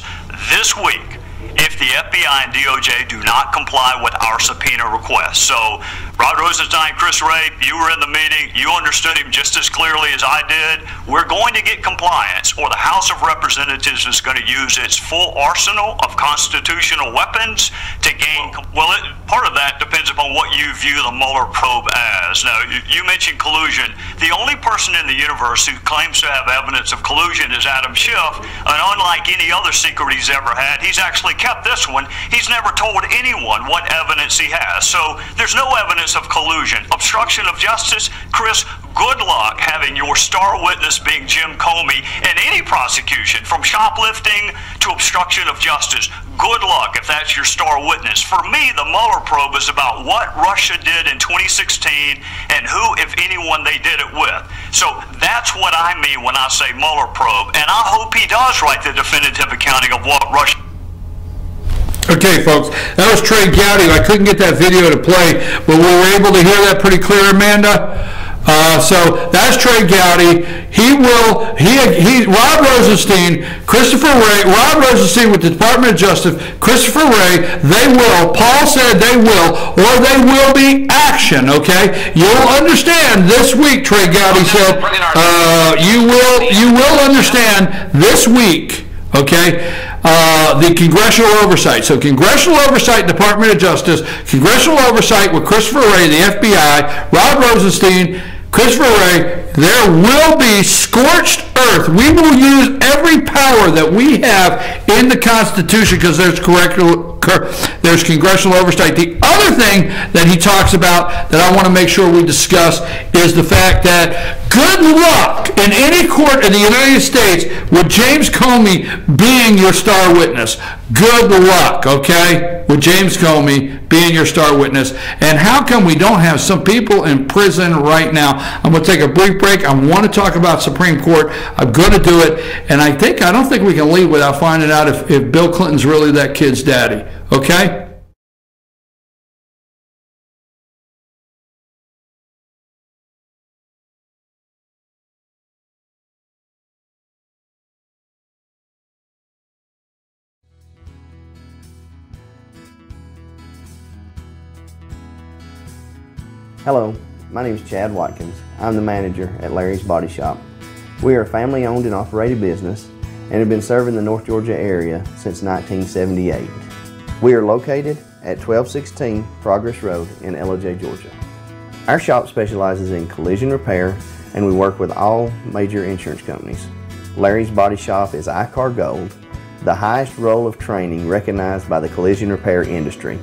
this week if the FBI and DOJ do not comply with our subpoena request. So, Rod Rosenstein, Chris Ray, you were in the meeting. You understood him just as clearly as I did. We're going to get compliance, or the House of Representatives is going to use its full arsenal of constitutional weapons to gain. Well, part of that depends upon what you view the Mueller probe as. Now, you mentioned collusion. The only person in the universe who claims to have evidence of collusion is Adam Schiff, and unlike any other secret he's ever had, he's actually kept this one. He's never told anyone what evidence he has. So there's no evidence of collusion. Obstruction of justice, Chris, good luck having your star witness being Jim Comey in any prosecution, from shoplifting to obstruction of justice. Good luck if that's your star witness. For me, the Mueller probe is about what Russia did in 2016 and who, if anyone, they did it with. So that's what I mean when I say Mueller probe, and I hope he does write the definitive accounting of what Russia. Okay, folks, that was Trey Gowdy. I couldn't get that video to play, but we were able to hear that pretty clear, Amanda. So that's Trey Gowdy. Rod Rosenstein, Christopher Ray, Rod Rosenstein with the Department of Justice, Christopher Ray, they will, Paul said they will, or they will be action, okay? You'll understand this week, Trey Gowdy said, you will understand this week, okay? The congressional oversight. So congressional oversight, Department of Justice, congressional oversight with Christopher Ray, the FBI, Rod Rosenstein, Christopher Ray, there will be scorched earth. We will use every power that we have in the Constitution because there's congressional oversight. The other thing that he talks about that I want to make sure we discuss is the fact that good luck in any court in the United States with James Comey being your star witness. Good luck, okay, with James Comey being your star witness. And how come we don't have some people in prison right now? I'm going to take a brief break. I want to talk about Supreme Court. I'm going to do it. And I don't think we can leave without finding out if Bill Clinton's really that kid's daddy, okay? Hello, my name is Chad Watkins. I'm the manager at Larry's Body Shop. We are a family-owned and operated business and have been serving the North Georgia area since 1978. We are located at 1216 Progress Road in LOJ, Georgia. Our shop specializes in collision repair and we work with all major insurance companies. Larry's Body Shop is ICAR Gold, the highest role of training recognized by the collision repair industry.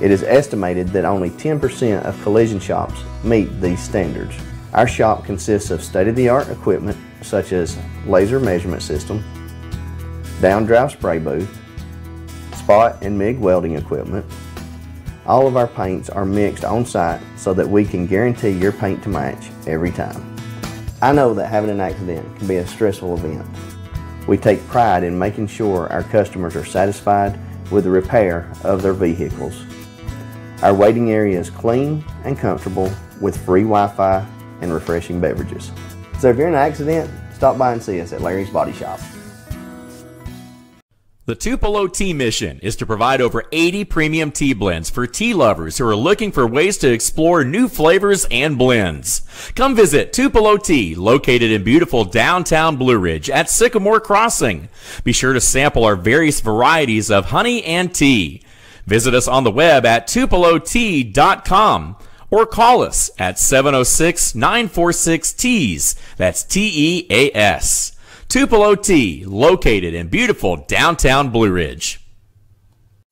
It is estimated that only 10% of collision shops meet these standards. Our shop consists of state-of-the-art equipment such as laser measurement system, down-drive spray booth, spot and MIG welding equipment. All of our paints are mixed on site so that we can guarantee your paint to match every time. I know that having an accident can be a stressful event. We take pride in making sure our customers are satisfied with the repair of their vehicles. Our waiting area is clean and comfortable with free Wi-Fi and refreshing beverages. So if you're in an accident, stop by and see us at Larry's Body Shop. The Tupelo Tea mission is to provide over 80 premium tea blends for tea lovers who are looking for ways to explore new flavors and blends. Come visit Tupelo Tea, located in beautiful downtown Blue Ridge at Sycamore Crossing. Be sure to sample our various varieties of honey and tea. Visit us on the web at tupelotea.com or call us at 706-946-TEAS. That's TEAS. Tupelo Tea, located in beautiful downtown Blue Ridge.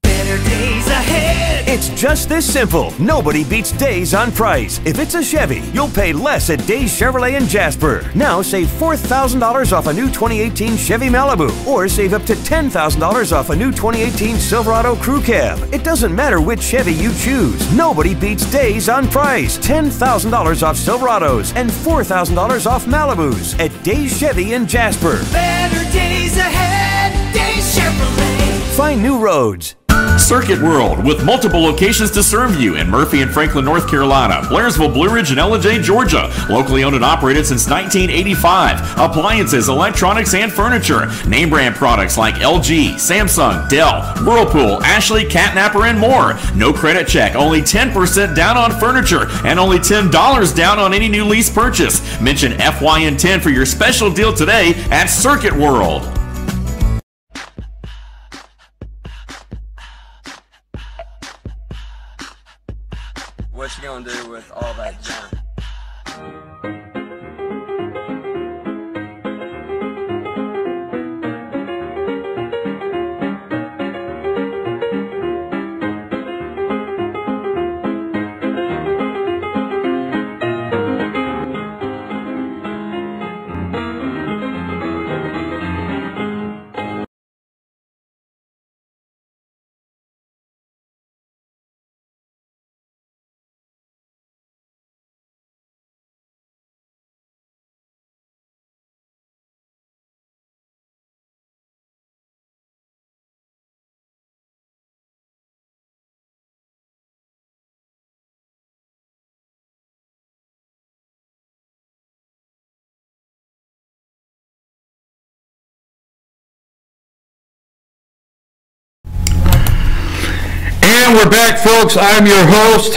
Better days ahead. It's just this simple. Nobody beats days on price. If it's a Chevy, you'll pay less at Days Chevrolet in Jasper. Now save $4,000 off a new 2018 Chevy Malibu, or save up to $10,000 off a new 2018 Silverado Crew Cab. It doesn't matter which Chevy you choose. Nobody beats days on price. $10,000 off Silverados and $4,000 off Malibus at Days Chevy in Jasper. Better days ahead. Days Chevrolet. Find new roads. Circuit World, with multiple locations to serve you in Murphy and Franklin, North Carolina, Blairsville, Blue Ridge, and LJ, Georgia. Locally owned and operated since 1985. Appliances, electronics, and furniture. Name brand products like LG, Samsung, Dell, Whirlpool, Ashley, Catnapper, and more. No credit check, only 10% down on furniture, and only $10 down on any new lease purchase. Mention FYN10 for your special deal today at Circuit World. What you gonna do with all that junk? And we're back, folks. I'm your host,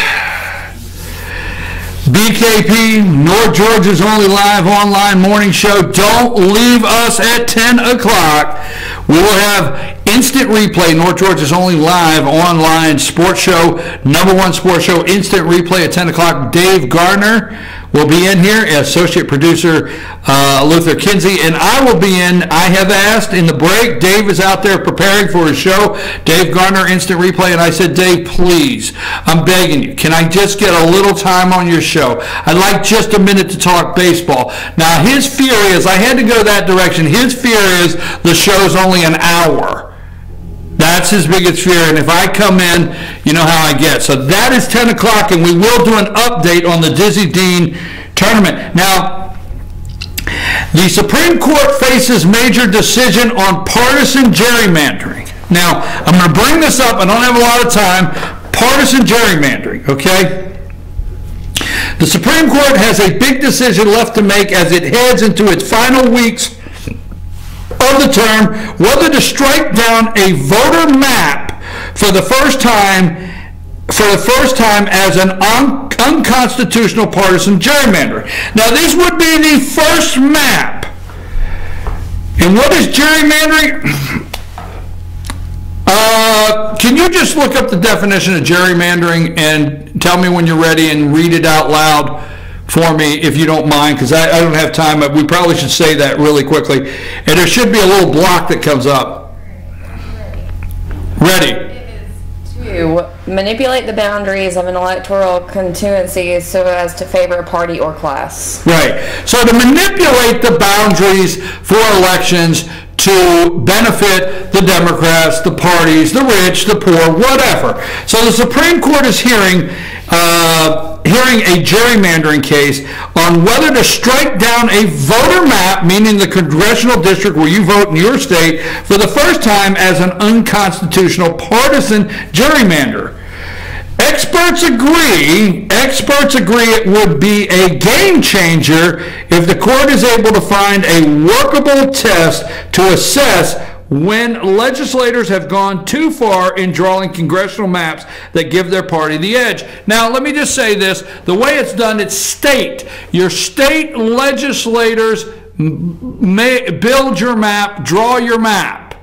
BKP, North Georgia's only live online morning show. Don't leave us at 10 o'clock. We will have instant replay, North Georgia's only live online sports show, #1 sports show, instant replay at 10 o'clock. Dave Gardner will be in here, associate producer Luther Kinsey, and I will be in. I have asked in the break. Dave is out there preparing for his show. Dave Gardner, instant replay, and I said, Dave, please, I'm begging you, can I just get a little time on your show? I'd like just a minute to talk baseball. Now, his fear is, I had to go that direction, his fear is the show's only an hour. That's his biggest fear, and if I come in, you know how I get. So that is 10 o'clock, and we will do an update on the Dizzy Dean tournament. Now, the Supreme Court faces major decision on partisan gerrymandering. Now, I'm going to bring this up. I don't have a lot of time. Partisan gerrymandering, okay? The Supreme Court has a big decision left to make as it heads into its final weeks of the term, whether to strike down a voter map for the first time as an unconstitutional partisan gerrymandering. Now, this would be the first map. And what is gerrymandering? Can you just look up the definition of gerrymandering and tell me when you're ready and read it out loud for me, if you don't mind, because I don't have time. We probably should say that really quickly. And there should be a little block that comes up. Ready. It is to manipulate the boundaries of an electoral constituency so as to favor a party or class. Right. So to manipulate the boundaries for elections to benefit the Democrats, the parties, the rich, the poor, whatever. So the Supreme Court is hearing a gerrymandering case on whether to strike down a voter map, meaning the congressional district where you vote in your state, for the first time as an unconstitutional partisan gerrymander. Experts agree it would be a game changer if the court is able to find a workable test to assess when legislators have gone too far in drawing congressional maps that give their party the edge. Now, let me just say this. The way it's done, it's state. Your state legislators may build your map, draw your map.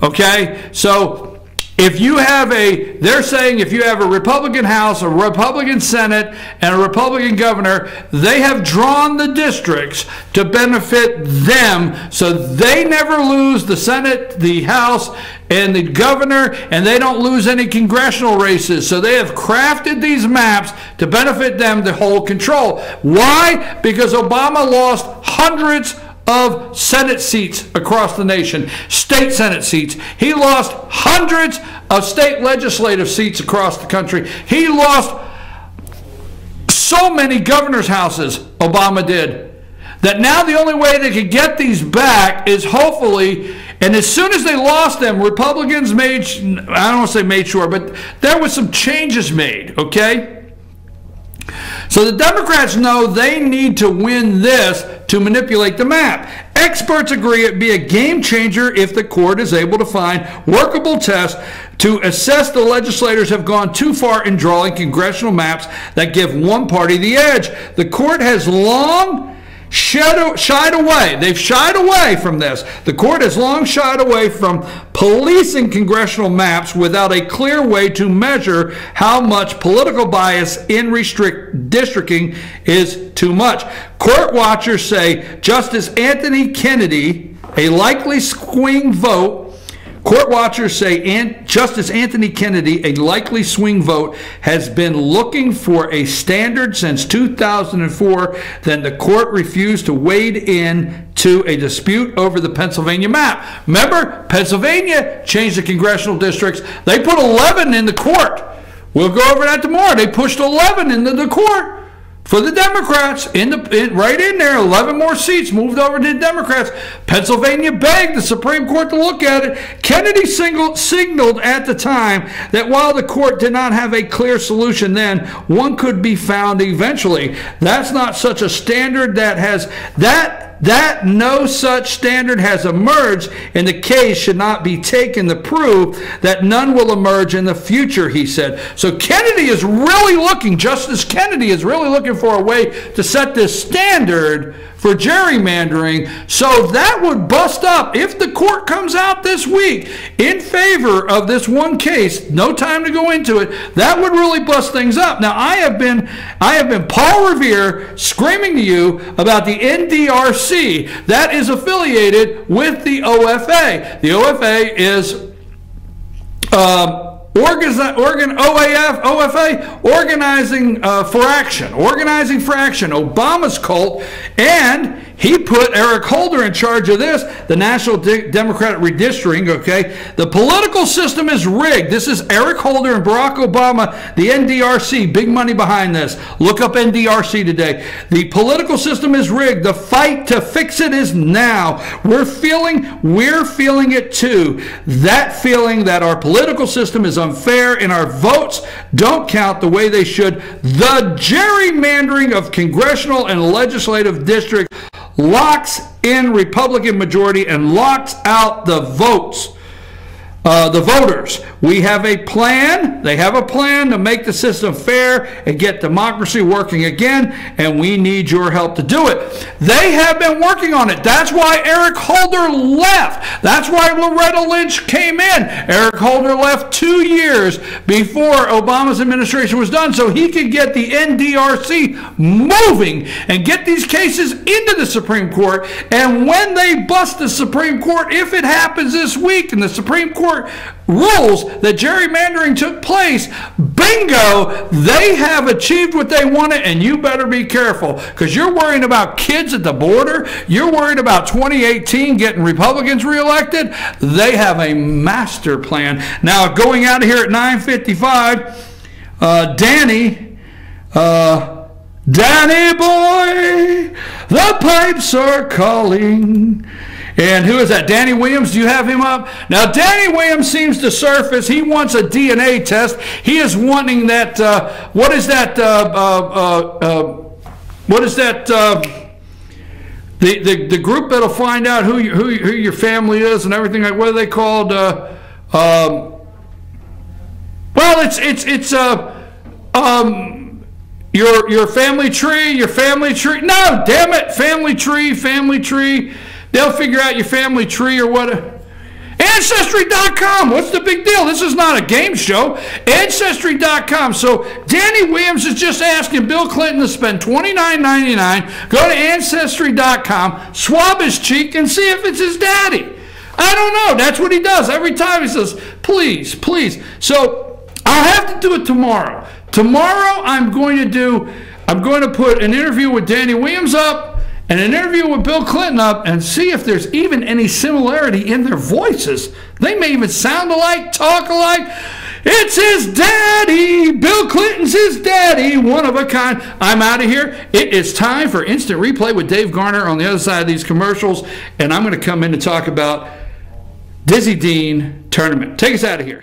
Okay? So if you have they're saying if you have a Republican House, a Republican Senate, and a Republican governor, they have drawn the districts to benefit them so they never lose the Senate, the House, and the governor, and they don't lose any congressional races. So they have crafted these maps to benefit them to hold control. Why? Because Obama lost hundreds of Senate seats across the nation, state Senate seats. He lost hundreds of state legislative seats across the country. He lost so many governor's houses, Obama did, that now the only way they could get these back is hopefully, and as soon as they lost them, Republicans made, I don't want to say made sure, but there was some changes made, okay? So the Democrats know they need to win this to manipulate the map. Experts agree it'd be a game changer if the court is able to find workable tests to assess the legislators have gone too far in drawing congressional maps that give one party the edge. The court has long shied away. They've shied away from this. The court has long shied away from policing congressional maps without a clear way to measure how much political bias in districting is too much. Court watchers say Justice Anthony Kennedy, a likely swing vote, Court watchers say Justice Anthony Kennedy, a likely swing vote, has been looking for a standard since 2004. Then the court refused to wade in to a dispute over the Pennsylvania map. Remember, Pennsylvania changed the congressional districts. They put 11 in the court. We'll go over that tomorrow. They pushed 11 into the court for the Democrats, right in there, 11 more seats moved over to the Democrats. Pennsylvania begged the Supreme Court to look at it. Kennedy signaled at the time that while the court did not have a clear solution then, one could be found eventually. That's not such a standard that no such standard has emerged, and the case should not be taken to prove that none will emerge in the future, he said. So Kennedy is really looking, Justice Kennedy is really looking for a way to set this standard for gerrymandering, so that would bust up if the court comes out this week in favor of this one case. No time to go into it. That would really bust things up. Now, I have been Paul Revere screaming to you about the NDRC that is affiliated with the OFA. The OFA is OFA, Organizing for Action, Obama's cult, and he put Eric Holder in charge of this, the National Democratic Redistricting, okay? The political system is rigged. This is Eric Holder and Barack Obama, the NDRC, big money behind this. Look up NDRC today. The political system is rigged. The fight to fix it is now. We're feeling it too. That feeling that our political system is unfair and our votes don't count the way they should. The gerrymandering of congressional and legislative districts locks in Republican majority and locks out the votes. the voters. We have a plan. They have a plan to make the system fair and get democracy working again, and we need your help to do it. They have been working on it. That's why Eric Holder left. That's why Loretta Lynch came in. Eric Holder left 2 years before Obama's administration was done so he could get the NDRC moving and get these cases into the Supreme Court. And when they bust the Supreme Court, if it happens this week and the Supreme Court rules that gerrymandering took place, bingo, they have achieved what they wanted, and you better be careful because you're worrying about kids at the border. You're worried about 2018 getting Republicans reelected. They have a master plan. Now, going out of here at 9:55, Danny boy, the pipes are calling. And who is that? Danny Williams? Do you have him up? Now, Danny Williams seems to surface. He wants a DNA test. He is wanting that, what is that, the group that'll find out who your family is and everything. Like, what are they called? Well, it's your family tree, No, damn it, family tree. They'll figure out your family tree or what. Ancestry.com. What's the big deal? This is not a game show. Ancestry.com. So Danny Williams is just asking Bill Clinton to spend $29.99. Go to Ancestry.com, swab his cheek, and see if it's his daddy. I don't know. That's what he does. Every time he says, please, please. So I'll have to do it tomorrow. Tomorrow I'm going to put an interview with Danny Williams up and an interview with Bill Clinton up and see if there's even any similarity in their voices. They may even sound alike, talk alike. It's his daddy. Bill Clinton's his daddy. One of a kind. I'm out of here. It is time for Instant Replay with Dave Garner on the other side of these commercials. And I'm going to come in and talk about Dizzy Dean tournament. Take us out of here.